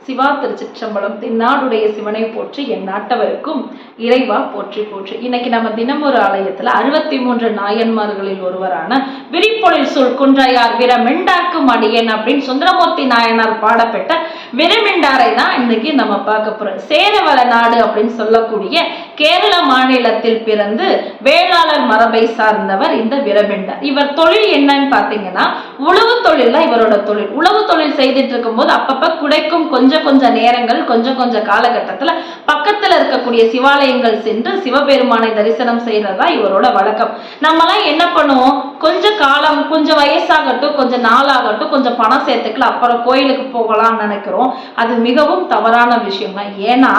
சிவா திருச்சிற்றம்பலம். தென்னாடுடைய சிவனை போற்றி, என் நாட்டவருக்கும் இறைவா போற்றி போற்றி. இன்னைக்கு நம்ம தினமொரு ஆலயத்துல 63 நாயன்மார்களில் ஒருவரான விரிப்பொழில் சொல் குன்றையார் விரமிண்டாக்கும் அடியேன் அப்படின்னு சுந்தரமூர்த்தி நாயனார் பாடப்பட்ட விரமிண்டாரை தான் இன்னைக்கு நம்ம பார்க்க போறோம். சேரவள நாடு அப்படின்னு சொல்லக்கூடிய கேரள மாநிலத்தில் பிறந்து வேளாளர் மரபை சார்ந்தவர் இந்த விரமிண்டார். இவர் தொழில் என்னன்னு பாத்தீங்கன்னா உழவு தொழில் தான் இவரோட தொழில். உழவு தொழில் செய்துட்டு இருக்கும் போது அப்பப்ப குடைக்கும் கொஞ்சம் நேரங்கள் கொஞ்சம் காலகட்டத்துல பக்கத்துல இருக்கக்கூடிய சிவாலயங்கள் சென்று சிவபெருமானை தரிசனம் செய்யறதா இவரோட வழக்கம். நம்மலாம் என்ன பண்ணுவோம், கொஞ்சம் காலம், கொஞ்சம் வயசாகட்டும், கொஞ்சம் நாளாகட்டும், கொஞ்சம் பணம் சேர்த்துக்கல, அப்புறம் கோயிலுக்கு போகலாம்னு நினைக்கிறோம். அது மிகவும் தவறான விஷயம் தான். ஏன்னா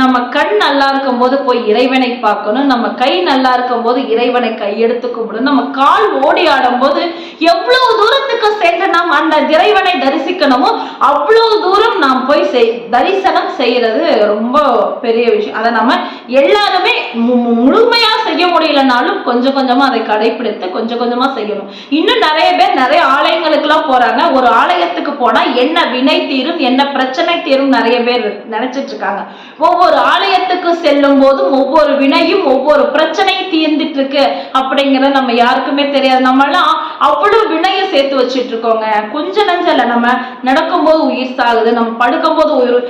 நம்ம கண் நல்லா இருக்கும் போது போய் இறைவனை பார்க்கணும், நம்ம கை நல்லா இருக்கும் போது இறைவனை கையெடுத்து கும்பிடணும், நம்ம கால் ஓடி ஆடும் போது எவ்வளவு தூரத்துக்கு சென்று நாம் அந்த இறைவனை தரிசிக்கணுமோ அவ்வளவு தூரம் நாம் போய் தரிசனம் செய்யறது ரொம்ப பெரிய விஷயம். அதை நம்ம எல்லாருமே முழுமையா செய்ய முடியலனாலும் கொஞ்சம் கொஞ்சமா அதை கடைபிடித்து கொஞ்சமா செய்யணும். இன்னும் நிறைய பேர் நிறைய ஆலயங்களுக்கு எல்லாம் போறாங்க. ஒரு ஆலயத்துக்கு போனா என்ன வினை தீரும், என்ன பிரச்சனை தீரும் நிறைய பேர் நினைச்சிட்டு இருக்காங்க. ஒவ்வொரு ஆலயத்துக்கு செல்லும் போதும் ஒவ்வொரு வினையும் ஒவ்வொரு பிரச்சனையும் தீர்ந்துட்டு இருக்கு அப்படிங்கிறத நம்ம யாருக்குமே தெரியாது. நம்ம எல்லாம் அவ்வளவு வினையை சேர்த்து வச்சிட்டு இருக்கோங்க. கொஞ்ச நஞ்சல நம்ம நடக்கும் போது உயிர் சாகுது, நம்ம படுக்கும் போது உயிர்,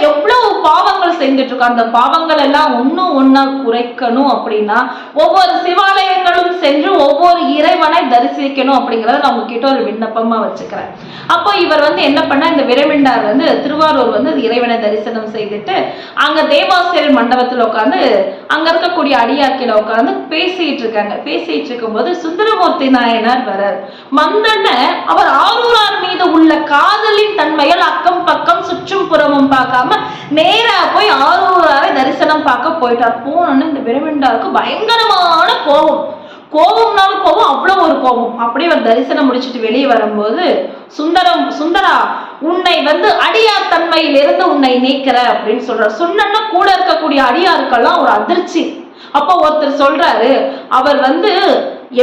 எவ்வளவு பாவங்கள் செஞ்சுட்டு இருக்கோம். அந்த பாவங்கள் எல்லாம் ஒன்னா குறைக்கணும் அப்படின்னா ஒவ்வொரு சிவாலயங்களும் சென்று ஒவ்வொரு இறைவனை தரிசிக்கணும் அப்படிங்கறத நம்ம கிட்ட ஒரு விண்ணப்பமா வச்சுக்கிறேன். அப்போ இவர் என்ன பண்ண, இந்த விரமிண்டார் திருவாரூர் இறைவனை தரிசனம் செய்துட்டு அங்க தேவாசிரியர் மண்டபத்தில் உட்காந்து அங்க இருக்கக்கூடிய அடியாக்கில உட்காந்து பேசிட்டு இருக்காங்க. பேசிட்டு இருக்கும் போது சுந்தரமூர்த்தி நாயனார் வரார். மந்தன அவர் ஆரூரார் மீது உள்ள காதலின் தன்மையால் அக்கம் பக்கம் சுற்றும் புறமும் பார்க்காம நேரா போய் ஆரூராரை தரிசனம் பார்க்க போயிட்டார். போனோன்னு இந்த விரமிண்டாருக்கு பயங்கரமான கோபம்னாலும் கோபம், அவ்வளவு ஒரு கோபம். அப்படியே அவர் தரிசனம் முடிச்சுட்டு வெளியே வரும்போது சுந்தரா உன்னை அடியார் தன்மையிலிருந்து உன்னை நீக்கிற அப்படின்னு சொல்ற. சொன்னா கூட இருக்கக்கூடிய அடியாருக்கெல்லாம் ஒரு அதிர்ச்சி. அப்ப ஒருத்தர் சொல்றாரு, அவர்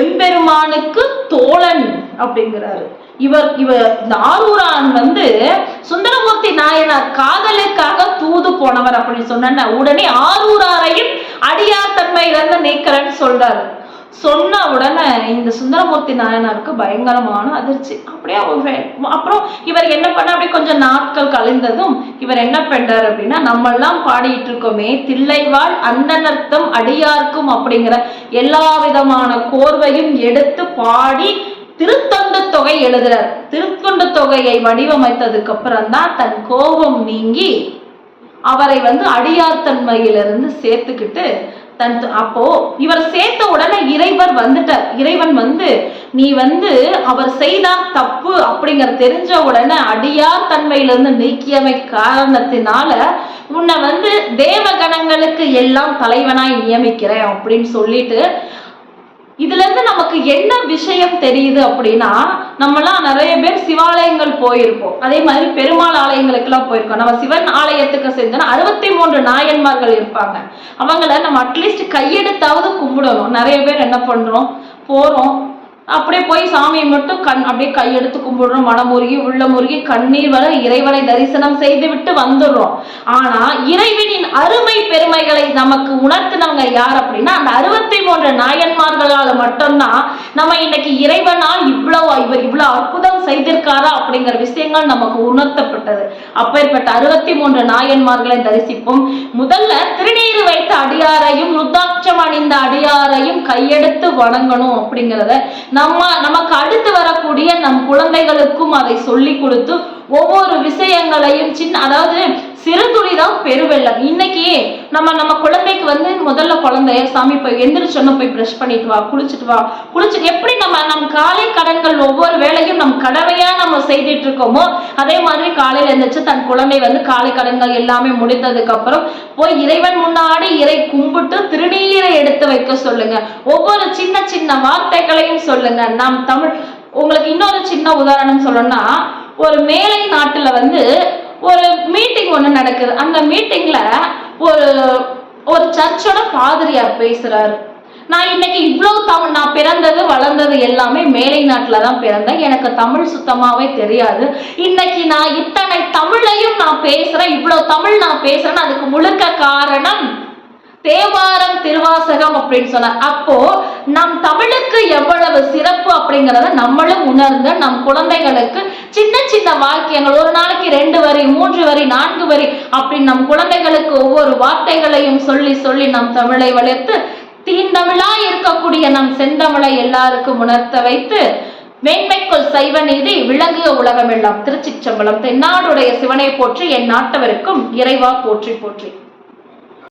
எம்பெருமானுக்கு தோழன் அப்படிங்கிறாரு. இவர் ஆரூரான் சுந்தரமூர்த்தி நாயனார் காதலுக்காக தூது போனவர் அப்படின்னு சொன்ன உடனே ஆரூராரையும் அடியார் தன்மையிலிருந்து நீக்கிறன்னு சொல்றாரு. சொன்ன உடனே இந்த சுந்தரமூர்த்தி நாயனாருக்கு பயங்கரமான அதிர்ச்சி. அப்படியே அப்புறம் இவர் என்ன பண்ண, அப்படியே கொஞ்சம் நாட்கள் கழிந்ததும் இவர் என்ன பண்றாரு அப்படின்னா, நம்ம எல்லாம் பாடிட்டு இருக்கோமே தில்லைவாழ் அந்தனர்த்தம் அடியார்க்கும் அப்படிங்கிற எல்லா விதமான கோர்வையும் எடுத்து பாடி திருத்தொண்டு தொகை எழுதுறார். திருத்தொண்டு தொகையை வடிவமைத்ததுக்கு அப்புறம் தான் தன் கோபம் நீங்கி அவரை அடியார் தன்மையிலிருந்து சேர்த்துக்கிட்டு அப்போ இவர் சேர்த்த உடனே இறைவர் வந்துட்டார். இறைவன் நீ அவர் செய்தா தப்பு அப்படிங்கிற தெரிஞ்ச உடனே அடியார் தன்மையிலிருந்து நீக்கியமை காரணத்தினால உன்னை தேவகணங்களுக்கு எல்லாம் தலைவனாய் நியமிக்கிறேன் அப்படின்னு சொல்லிட்டு, இதுல இருந்து நமக்கு என்ன விஷயம் தெரியுது அப்படின்னா, நம்மலாம் நிறைய பேர் சிவாலயங்கள் போயிருப்போம், அதே மாதிரி பெருமாள் ஆலயங்களுக்கு எல்லாம் போயிருக்கோம். நம்ம சிவன் ஆலயத்துக்கு செஞ்சோன்னா 63 நாயன்மார்கள் இருப்பாங்க. அவங்கள நம்ம அட்லீஸ்ட் கையெடுத்தாவது கும்பிடணும். நிறைய பேர் என்ன பண்றோம், போறோம், அப்படியே போய் சாமியை மட்டும் அப்படியே கையெடுத்து கும்பிடுறோம், மனமுருகி உள்ள முருகி கண்ணீர் வர இறைவனை தரிசனம் செய்து விட்டு வந்துடுறோம். ஆனா இறைவனின் அருமை பெருமைகளை நமக்கு உணர்த்தினவங்க யார் அப்படின்னா அந்த 63 நாயன்மார்களால மட்டும்தான் நம்ம இன்னைக்கு இறைவனால் இவர் இவ்வளவு அற்புதம் செய்திருக்காரா அப்படிங்கிற விஷயங்கள் நமக்கு உணர்த்தப்பட்டது. அப்பேற்பட்ட 63 நாயன்மார்களை தரிசிப்போம். முதல்ல திருநீறு வைத்த அடியாரையும் ருத்ராட்சம் அணிந்த அடியாரையும் கையெடுத்து வணங்கணும் அப்படிங்கிறத நமக்கு அடுத்து வரக்கூடிய நம் குழந்தைகளுக்கும் அதை சொல்லி கொடுத்து ஒவ்வொரு விஷயங்களையும் அதாவது சிறுதுளிதான் பெருவெள்ளம். இன்னைக்கு நம்ம குழந்தைக்கு முதல்ல குழந்தைய சாமி போய் எந்திரிச்சோன்னு போய் பிரஷ் பண்ணிட்டு வா, குளிச்சுட்டு எப்படி நம்ம காலை கடன்கள் ஒவ்வொரு வேளையும் நம் கடமையா நம்ம செய்துட்டு இருக்கோமோ அதே மாதிரி காலையில எழுந்திரிச்சு தன் குழந்தை காலை கடன்கள் எல்லாமே முடித்ததுக்கு அப்புறம் போய் இறைவன் முன்னாடி இறை கும்பிட்டு திருநீரை எடுத்து வைக்க சொல்லுங்க. ஒவ்வொரு சின்ன வார்த்தைகளையும் சொல்லுங்க. நாம் தமிழ் உங்களுக்கு இன்னொரு சின்ன உதாரணம் சொல்லணும்னா, ஒரு மேலை நாட்டுல ஒரு மீட்டிங் ஒண்ணு நடக்குது. அந்த மீட்டிங்ல ஒரு சர்ச்சோட பாதிரியார் பேசுறாரு. நான் இன்னைக்கு இவ்வளவு தமிழ், நான் பிறந்தது வளர்ந்தது எல்லாமே மேலை நாட்டுல தான் பிறந்தேன். எனக்கு தமிழ் சுத்தமாவே தெரியாது. இன்னைக்கு நான் இத்தனை தமிழையும் நான் பேசுறேன், இவ்வளவு தமிழ் நான் பேசுறேன்னு அதுக்கு முழுக்க காரணம் தேவாரம் திருவாசகம் அப்படின்னு சொன்னார். அப்போ நம் தமிழுக்கு எவ்வளவு சிறப்பு அப்படிங்கிறத நம்மளும் உணர்ந்து நம் குழந்தைகளுக்கு சின்ன சின்ன வாக்கியங்கள், ஒரு நாளைக்கு 2 வரி 3 வரி 4 வரி அப்படின்னு நம் குழந்தைகளுக்கு ஒவ்வொரு வார்த்தைகளையும் சொல்லி சொல்லி நம் தமிழை வளர்த்து தீந்தமிழா இருக்கக்கூடிய நம் செந்தமிழை எல்லாருக்கும் உணர்த்த வைத்து மேன்மைக்குள் சைவ நீதி விளங்குக உலகமெல்லாம். திருச்சிற்றம்பலம். தென்னாடுடைய சிவனை போற்றி, என் நாட்டவருக்கும் இறைவா போற்றி போற்றி.